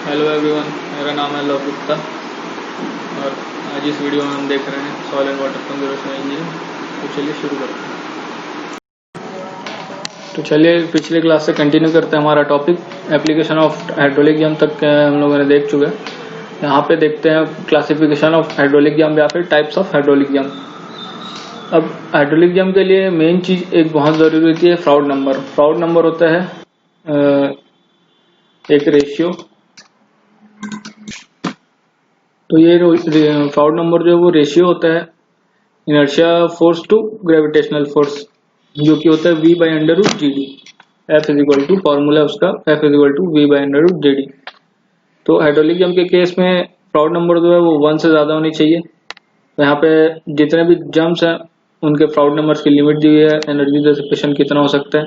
Hello everyone, मेरा नाम है लव गुप्ता और आज इस वीडियो में हम देख रहे हैं soil and water conservation engineering. तो चलिए शुरू करते हैं। तो चलिए पिछले क्लास से कंटिन्यू करते हैं। हमारा टॉपिक एप्लीकेशन ऑफ हाइड्रोलिक जम तक हम लोगों ने देख चुके हैं। यहाँ पे देखते हैं क्लासिफिकेशन ऑफ हाइड्रोलिक जम या फिर टाइप्स ऑफ हाइड्रोलिक जम। अब हाइड्रोलिक जम के लिए मेन चीज एक बहुत जरूरी होती है फ्राउड नंबर। फ्राउड नंबर होता है एक रेशियो। तो ये फ्राउड नंबर जो है वो रेशियो होता है inertia force to gravitational force, जो कि होता है v by under root g d. F is equal to formula उसका f is equal to v by under root g d. तो हाइड्रोलिक जम के केस में फ्राउड नंबर जो है वो 1 से ज़्यादा होनी चाहिए। तो यहाँ पे जितने भी जम्स हैं उनके फ्राउड नंबर्स की लिमिट दी हुई है, एनर्जी डिसिपेशन कितना हो सकता है।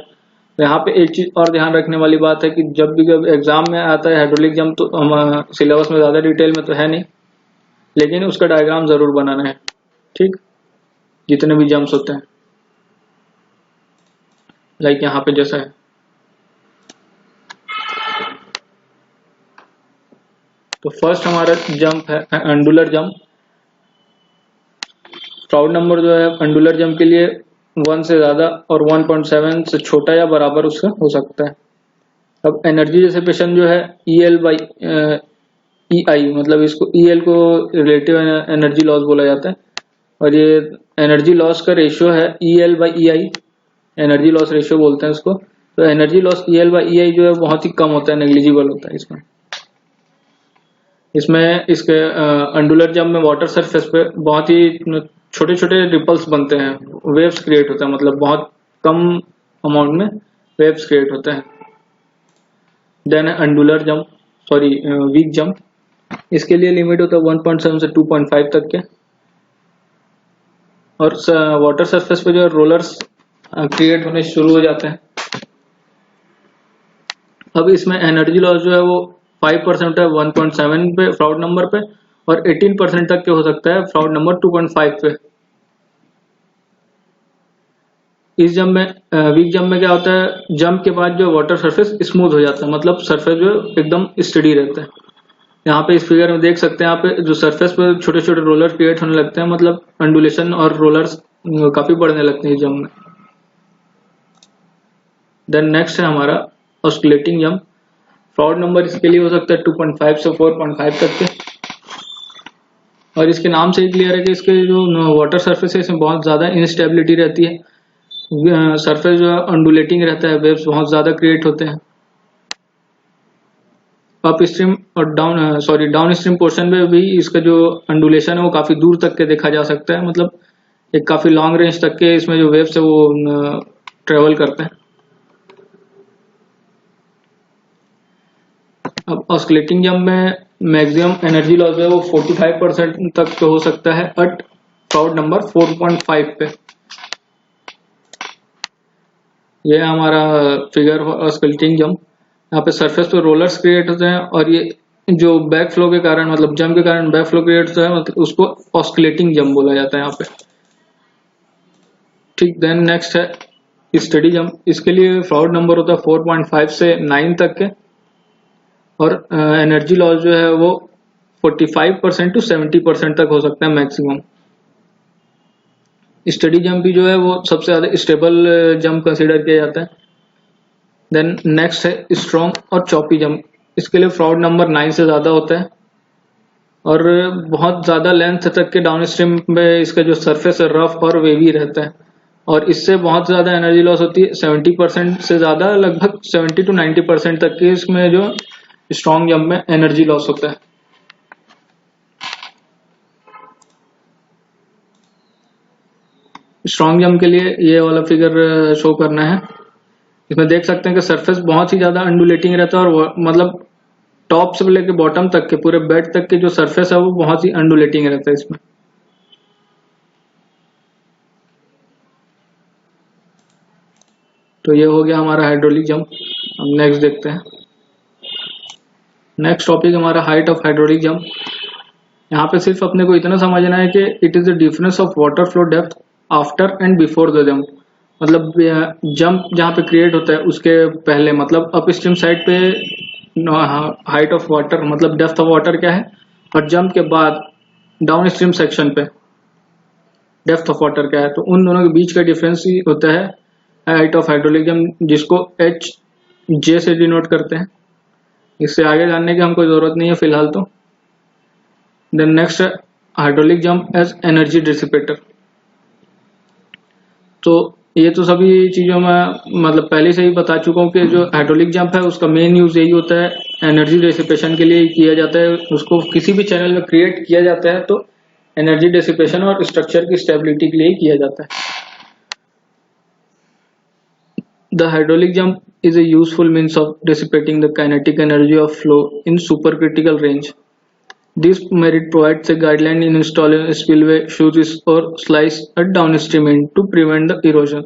तो यहाँ पे एक चीज़ और ध्यान रखने वाली बात है कि जब भी एग्जाम में आता है हाइड्रोलिक जम, तो हम सिलेबस में ज़्यादा डिटेल में तो है नहीं, लेकिन उसका डायग्राम जरूर बनाना है, ठीक, जितने भी जम्प्स होते हैं, लाइक यहाँ पे जैसा है। तो फर्स्ट हमारा जंप है अंडुलर जंप। फ्राउड नंबर जो है अंडुलर जंप के लिए 1 से ज्यादा और 1.7 से छोटा या बराबर उसका हो सकता है। अब एनर्जी डिसिपेशन जो है EL बाई EI, मतलब इसको EL को रिलेटिव एनर्जी लॉस बोला जाता है, और ये एनर्जी लॉस का रेशियो है EL by EI, energy loss ratio बोलते हैं इसको। तो energy loss EL by EI जो है बहुत ही कम होता है, नेग्लिजिबल होता है इसमें इसके अंडुलर जंप में वाटर सरफेस पे बहुत ही छोटे छोटे रिपल्स बनते हैं, वेव्स क्रिएट होता है, मतलब बहुत कम अमाउंट में वेव्स क्रिएट होते हैं। Then undular jump, sorry weak jump, इसके लिए लिमिट होता है 1.7 से 2.5 तक के, और वाटर सरफेस पे जो रोलर्स क्रिएट होने शुरू हो जाते हैं। अब इसमें एनर्जी लॉस जो है वो 5% है 1.7 पे फ्राउड नंबर पे, और 18% तक के हो सकता है फ्राउड नंबर 2.5 पे। इस जंप में वीक जंप में क्या होता है, जंप के बाद जो वाटर सरफेस स्मूथ हो जाता है, मतलब सरफेस जो एकदम स्टडी रहता है। यहाँ पे इस फिगर में देख सकते हैं, यहाँ पे जो सरफेस पे छोटे छोटे रोलर क्रिएट होने लगते हैं, मतलब अंडुलेशन और रोलर्स काफी बढ़ने लगते हैं इस जंप में। देन नेक्स्ट है हमारा ऑस्किलेटिंग जंप। फ्राउड नंबर इसके लिए हो सकता है 2.5 से 4.5 तक के, और इसके नाम से ही क्लियर है कि इसके जो वाटर सरफेस है इसमें बहुत ज्यादा इंस्टेबिलिटी रहती है। सरफेस जो है अंडुलेटिंग रहता है, वेव्स बहुत ज्यादा क्रिएट होते हैं। अप स्ट्रीम और डाउन स्ट्रीम पोर्शन में भी इसका जो अंडुलेशन है वो काफी दूर तक के देखा जा सकता है, मतलब एक काफी लॉन्ग रेंज तक के इसमें जो वेव्स है वो ट्रेवल करते हैं। अब ऑस्किलेटिंग जंप में मैक्सिमम एनर्जी लॉस है वो 45% तक हो सकता है एट फ्राउड नंबर 4.5 पे। ये हमारा फिगर ऑस्किलेटिंग जंप। यहाँ पे सरफेस पे रोलर्स क्रिएट होते हैं, और ये जो बैक फ्लो के कारण, मतलब जंप के कारण बैक फ्लो क्रिएट होता है, मतलब उसको ऑस्किलेटिंग जंप बोला जाता है यहाँ पे, ठीक। देन नेक्स्ट है स्टडी जंप। इसके लिए फ्राउड नंबर होता है 4.5 से 9 तक के, और एनर्जी लॉस जो है वो 45% टू 70% तक हो सकता है मैक्सिमम। स्टडी जंप भी जो है वो सबसे ज्यादा स्टेबल जंप कंसीडर किया जाता है। देन नेक्स्ट है स्ट्रॉन्ग और चॉपी जंप। इसके लिए फ्राउड नंबर 9 से ज्यादा होता है, और बहुत ज्यादा लेंथ तक के डाउन स्ट्रीम में इसका जो सरफेस है रफ और वेवी रहता है, और इससे बहुत ज्यादा एनर्जी लॉस होती है। 70% से ज्यादा, लगभग 70 टू 90% तक के इसमें जो स्ट्रॉन्ग जंप में एनर्जी लॉस होता है। स्ट्रॉन्ग जंप के लिए ये वाला फिगर शो करना है। इसमें देख सकते हैं कि सरफेस बहुत ही ज्यादा अंडुलेटिंग रहता है, और मतलब टॉप से लेकर बॉटम तक के पूरे बेड तक के जो सरफेस है वो बहुत ही अंडुलेटिंग रहता है इसमें। तो ये हो गया हमारा हाइड्रोलिक जंप। अब नेक्स्ट देखते हैं। नेक्स्ट टॉपिक हमारा हाइट ऑफ हाइड्रोलिक जंप। यहाँ पे सिर्फ अपने को इतना समझना है कि it is the difference of water flow depth after and before the jump, मतलब जंप जहाँ पे क्रिएट होता है उसके पहले, मतलब अप स्ट्रीम साइड पे हाइट ऑफ वाटर मतलब डेप्थ ऑफ वाटर क्या है, और जंप के बाद डाउन स्ट्रीम सेक्शन पे डेप्थ ऑफ वाटर क्या है, तो उन दोनों के बीच का डिफरेंस ही होता है हाइट ऑफ हाइड्रोलिक जंप, जिसको एच जे से डिनोट करते हैं। इससे आगे जानने की हमको जरूरत नहीं है फिलहाल तो। Then next hydraulic jump as energy dissipater. तो ये तो सभी चीज़ों में मतलब पहले से ही बता चुका हूँ कि जो हाइड्रोलिक जंप है उसका मेन यूज यही होता है, एनर्जी डिसिपेशन के लिए ही किया जाता है। उसको किसी भी चैनल में क्रिएट किया जाता है तो एनर्जी डिसिपेशन और स्ट्रक्चर की स्टेबिलिटी के लिए ही किया जाता है। The hydraulic jump is a useful means of dissipating the kinetic energy of flow in supercritical range. This merit provides a guideline in installing spillway shoes or slice a downstream end to prevent the erosion.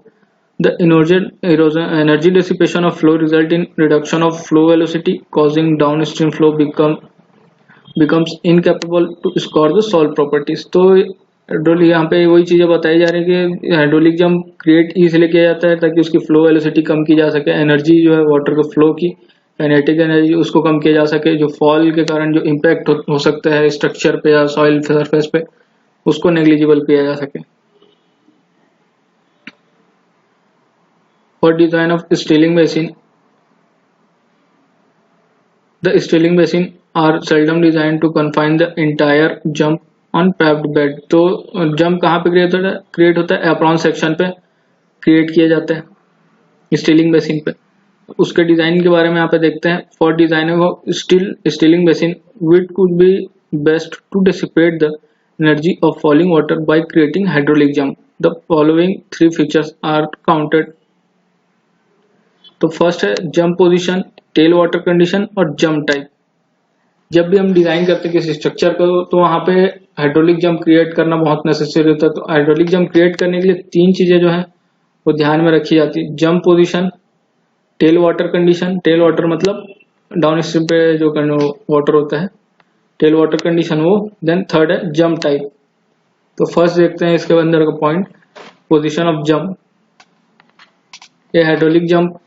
The erosion energy dissipation of flow result in reduction of flow velocity, causing downstream flow becomes incapable to score the solved properties. तो hydraulic यहाँ पे वही चीज़ें बताई जा रही है कि हाइड्रोलिक जंप क्रिएट इसलिए किया जाता है ताकि उसकी फ्लो वेलोसिटी कम की जा सके, एनर्जी जो है वाटर के फ्लो की काइनेटिक एनर्जी उसको कम किया जा सके, जो फॉल के कारण जो इम्पैक्ट हो सकता है स्ट्रक्चर पे या सॉइल सरफेस पे उसको नेग्लिजिबल किया जा सके। For design of stilling basin, the stilling basin are seldom design to confine the entire jump on paved bed. तो जंप कहाँ पे क्रिएट होता है एप्रॉन सेक्शन पे क्रिएट किया जाता है स्टीलिंग बेसिन पे। उसके डिजाइन के बारे में यहाँ पे देखते हैं। For design of stilling basin it could be best to dissipate the energy of falling water by creating hydraulic jump. The following 3 features are counted. तो फर्स्ट है jump position, tail water condition और jump type. जब भी हम design करते हैं किसी structure को तो वहां पे हाइड्रोलिक जंप क्रिएट करना बहुत नेसेसरी होता है। तो हाइड्रोलिक जंप क्रिएट करने के लिए 3 चीजें जो है वो ध्यान में रखी जाती है, jump position, tail water condition, tail water मतलब डाउन स्ट्रीम पे जो वाटर होता है, टेल वाटर कंडीशन वो, देन थर्ड है जंप टाइप। तो फर्स्ट देखते हैं इसके अंदर का point, position of jump. A hydraulic jump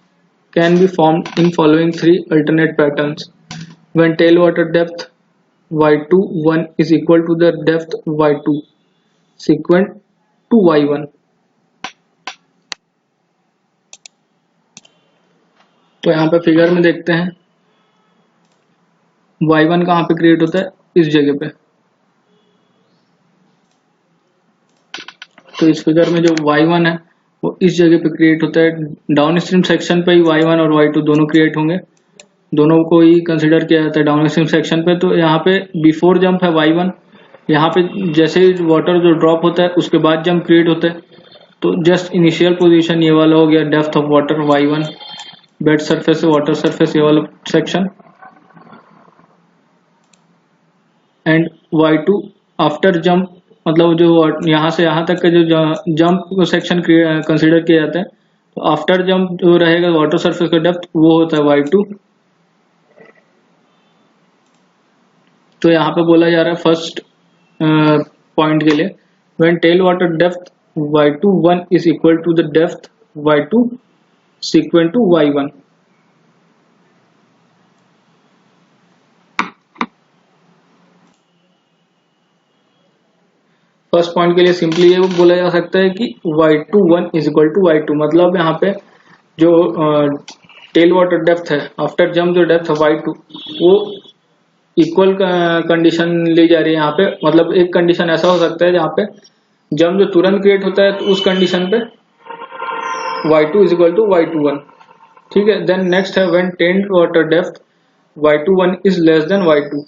can be formed in following 3 alternate patterns. When tailwater depth y21 is equal to the depth y2 sequent to y1। तो यहाँ पे फिगर में देखते हैं y1 कहाँ पे क्रिएट होता है, इस जगह पे। तो इस फिगर में जो y1 है वो इस जगह पे क्रिएट होता है। डाउन स्ट्रीम सेक्शन पे ही y1 और y2 दोनों क्रिएट होंगे, दोनों को ही कंसिडर किया जाता है डाउन स्ट्रीम सेक्शन पे। तो यहाँ पे बिफोर जंप है y1, यहाँ पे जैसे ही वाटर जो ड्रॉप होता है उसके बाद जंप क्रिएट होता है। तो जस्ट इनिशियल पोजीशन ये वाला हो गया, depth of water y1, bed surface से वाटर सरफेस ये वाला section, and y2 after jump मतलब जो यहाँ से यहाँ तक का जो जंप सेक्शन कंसिडर किया जाता है। तो आफ्टर जंप जो रहेगा वाटर सरफेस का डेप्थ वो होता है y2। तो यहाँ पे बोला जा रहा है फर्स्ट पॉइंट के लिए, when tail water depth y21 is equal to the depth y2 sequent to y1। First point के लिए सिंपली ये बोला जा सकता है कि y21 is equal to y2, मतलब यहाँ पे जो टेल वाटर डेप्थ है आफ्टर जंप जो डेप्थ है y2 वो इक्वल कंडीशन ली जा रही है यहाँ पे। मतलब एक कंडीशन ऐसा हो सकता है जहाँ पे जंप जो तुरंत क्रिएट होता है तो उस कंडीशन पे y2 is equal to y21, ठीक है। Then next is when tail water depth y21 is less than y2।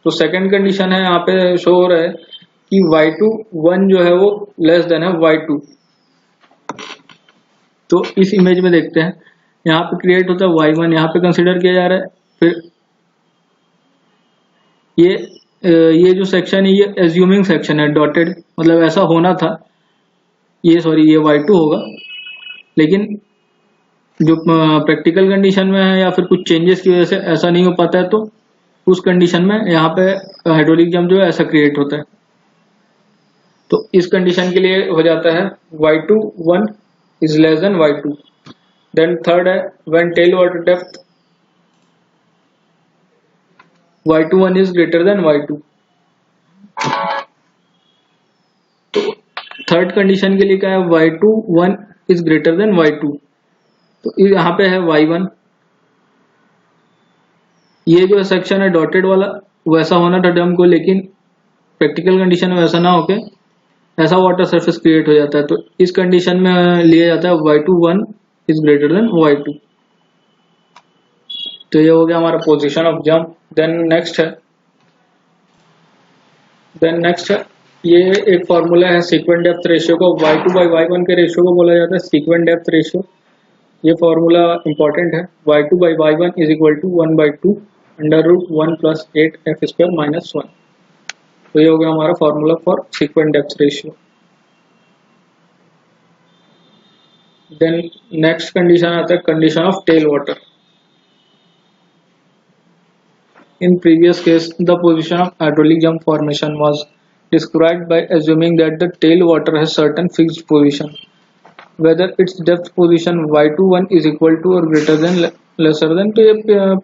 तो सेकंड कंडीशन है यहाँ पे शो हो रहा है कि y21 जो है वो लेस देन है y2। तो इस इमेज में देखते हैं यहाँ पे क्रिएट होता है y1, यहाँ पे कंसिडर किया जा रहा है। फिर ये जो सेक्शन है ये एज्यूमिंग सेक्शन है, डॉटेड मतलब ऐसा होना था, ये सॉरी ये y2 होगा, लेकिन जो प्रैक्टिकल कंडीशन में है या फिर कुछ चेंजेस की वजह से ऐसा नहीं हो पाता है, तो उस कंडीशन में यहाँ पे हाइड्रोलिक जंप जो है ऐसा क्रिएट होता है। तो इस कंडीशन के लिए हो जाता है y21 is less than y2। Then third है when tail water depth y21 is greater than y2। Third condition के लिए क्या है, y21 is greater than y2, तो यहाँ पे है y1। ये जो सेक्शन है डॉटेड वाला वैसा होना था टर्म को, लेकिन प्रैक्टिकल कंडीशन में वैसा ना होके ऐसा वाटर सरफेस क्रिएट हो जाता है, तो इस कंडीशन में लिया जाता है y21 is greater than y2। तो ये हो गया हमारा position of jump. Then next है ये एक फॉर्मूला है सीक्वेंट डेप्थ रेशियो को, y2 बाई y1 के रेशियो को बोला जाता है सीक्वेंट डेप्थ रेशियो। ये फॉर्मूला इंपॉर्टेंट है, y2 by y1 is equal to 1/2 under root 1 plus 8 f square minus 1। तो ये हो गया हमारा formula for sequent depth ratio. Then next condition आता है condition of tail water. In previous case, the position of hydraulic jump formation was described by assuming that the tailwater has certain fixed position, whether its depth position y21 is equal to or greater than lesser than। तो ये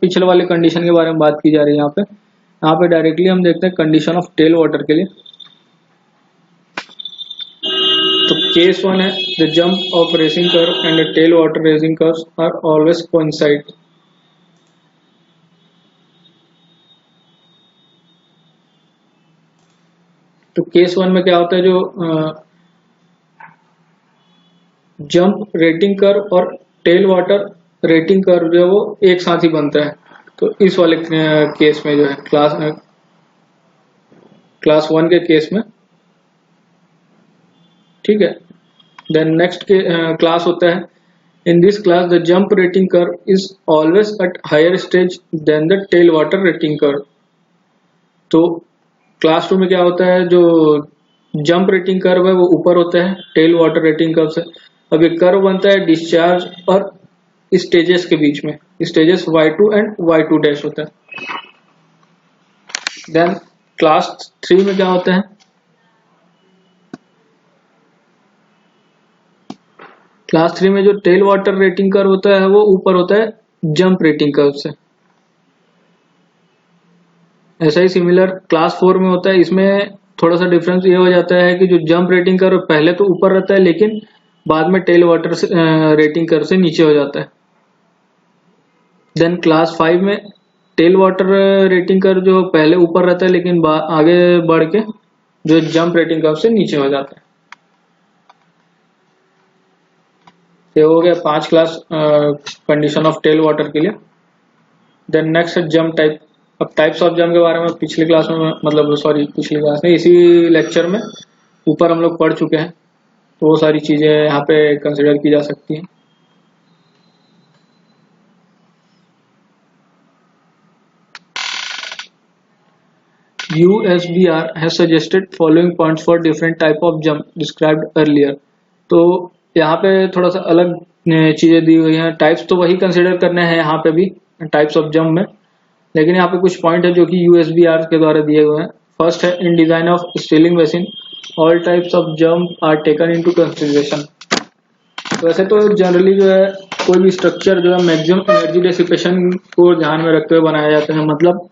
पिछले वाले condition के बारे में बात की जा रही है यहाँ पे डायरेक्टली हम देखते हैं कंडीशन ऑफ टेल वाटर के लिए। तो केस 1 है the jump of racing curve and the tail water racing curves are always coincide. तो केस 1 में क्या होता है, जो जंप रेटिंग कर्व और टेल वाटर रेटिंग कर्व जो है वो एक साथ ही बनता है। तो इस वाले केस में जो है क्लास 1 के केस में, ठीक है। देन नेक्स्ट के क्लास होता है in this class the jump rating curve is always at higher stage than the tail water rating curve. तो क्लास 2 में क्या होता है, जो जंप रेटिंग कर्व है वो ऊपर होता है टेल वाटर रेटिंग कर्व से। अब ये कर्व बनता है डिस्चार्ज और स्टेजेस के बीच में, stages y2 and y2 dash होता है। देन क्लास 3 में क्या होता है, क्लास 3 में जो टेल वाटर रेटिंग कर्व होता है वो ऊपर होता है जंप रेटिंग कर्व से। ऐसा ही सिमिलर क्लास 4 में होता है। इसमें थोड़ा सा डिफरेंस ये हो जाता है कि जो जंप रेटिंग कर्व पहले तो ऊपर रहता है लेकिन बाद में टेल वाटर रेटिंग कर्व से नीचे हो जाता है। देन क्लास 5 में टेल वाटर रेटिंग कर्व जो पहले ऊपर रहता है लेकिन आगे बढ़ के जो जंप रेटिंग कर्व से नीचे हो जाता है। ये हो गया 5 class condition of tail water के लिए। देन नेक्स्ट है जंप टाइप। अब टाइप्स ऑफ जंप के बारे में पिछली क्लास में पिछली क्लास में इसी लेक्चर में ऊपर हम लोग पढ़ चुके हैं, तो वो सारी चीजें यहाँ पे कंसिडर की जा सकती हैं। USBR has suggested following points for different type of jump described earlier। तो यहाँ पे थोड़ा सा अलग चीजें दी हुई हैं। टाइप्स तो वही कंसिडर करने हैं यहाँ पे भी टाइप्स ऑफ जंप में, लेकिन यहाँ पे कुछ पॉइंट है जो कि USBR के द्वारा दिए हुए हैं। फर्स्ट है in design of stilling basin all types of jump are taken into consideration. वैसे तो जनरली जो है कोई भी स्ट्रक्चर जो है मैक्सिमम एनर्जी डिसिपेशन को ध्यान में रखते हुए बनाया जाता है। मतलब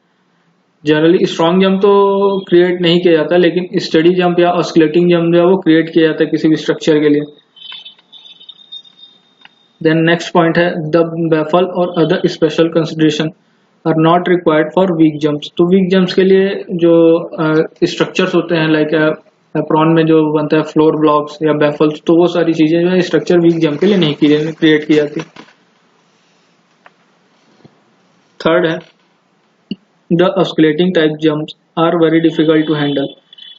जनरली स्ट्रॉन्ग जंप तो क्रिएट नहीं किया जाता, लेकिन स्टडी जंप या ऑस्किलेटिंग जंप जो है वो क्रिएट किया जाता है किसी भी स्ट्रक्चर के लिए। देन नेक्स्ट पॉइंट है द बैफल और other special consideration are not required for weak jumps. तो वीक जंप्स के लिए जो स्ट्रक्चर्स होते हैं लाइक एप्रॉन में जो बनता है फ्लोर ब्लॉक्स या बैफल्स, तो वो सारी चीजें जो है स्ट्रक्चर वीक जंप के लिए नहीं क्रिएट की जाती। थर्ड है the oscillating type jumps are very difficult to handle,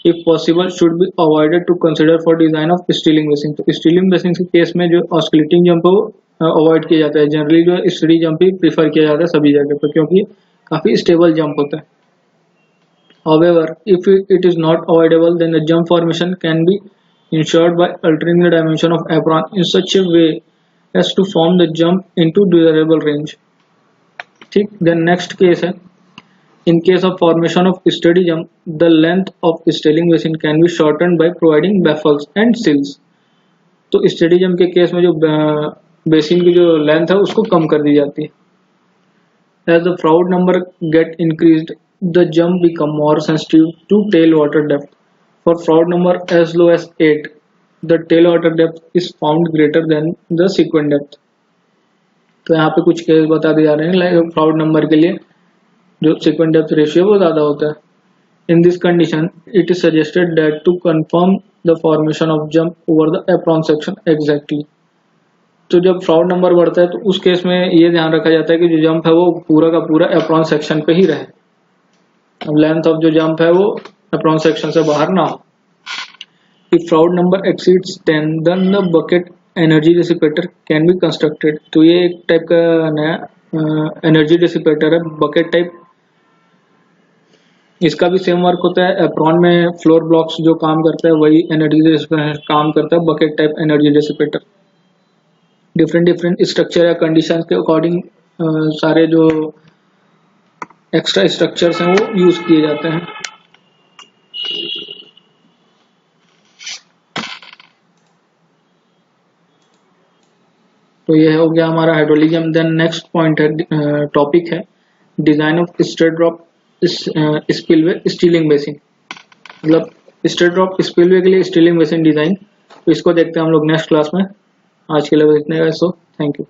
if possible should be avoided to consider for design of stilling basin. तो स्टीलिंग बेसिन के केस में जो ऑस्किलेटिंग जंप हो अवॉइड किया जाता है। जनरली जो स्टडी जंप ही प्रीफर किया जाता है सभी जगह पर, क्योंकि काफी स्टेबल जंप होता है। However, if it is not avoidable, then the jump formation can be ensured by altering the dimension of apron in such a way as to form the jump into desirable range। ठीक। Then next case है in case of formation of steady jump, the length of steering basin can be shortened by providing baffles and sills। तो steady jump के case में जो basin की जो length है उसको कम कर दी जाती है। As the Froude number get increased, the jump become more sensitive to tail water depth. For fraud number as low as 8, the tail water depth is found greater than the sequence depth. तो यहाँ पे कुछ case बता दिए जा रहे हैं like fraud number के लिए जो sequence depth रेशियो वो ज़्यादा होता है. In this condition, it is suggested that to confirm the formation of jump over the apron section exactly. तो जब फ्रॉड नंबर बढ़ता है तो उस केस में ये ध्यान रखा जाता है कि जो जंप है वो पूरा का पूरा एप्रॉन सेक्शन पे ही रहे. अब लेंथ ऑफ जो जंप है वो एप्रॉन सेक्शन से बाहर ना हो. If fraud number exceeds 10, then the bucket energy dissipator can be constructed. तो ये एक टाइप का नया एनर्जी डिसिपेटर है, बकेट टाइप. इसका भी सेम वर्क होता है. एप्रॉन में फ्लोर ब्लॉक्स जो काम करता है वही एनर्जी डिसिपेटर काम करता है, bucket type energy dissipator. Different structure या कंडीशन के अकॉर्डिंग सारे जो एक्स्ट्रा स्ट्रक्चर्स हैं वो यूज किए जाते हैं. तो ये हो गया हमारा hydraulic jump. Then next point है, टॉपिक है design of straight drop spillway stilling basin. मतलब स्ट्रेट ड्रॉप स्पिलवे के लिए स्टीलिंग बेसिन डिजाइन. तो इसको देखते हैं हम लोग नेक्स्ट क्लास में. आज के लिए इतने. So thank you.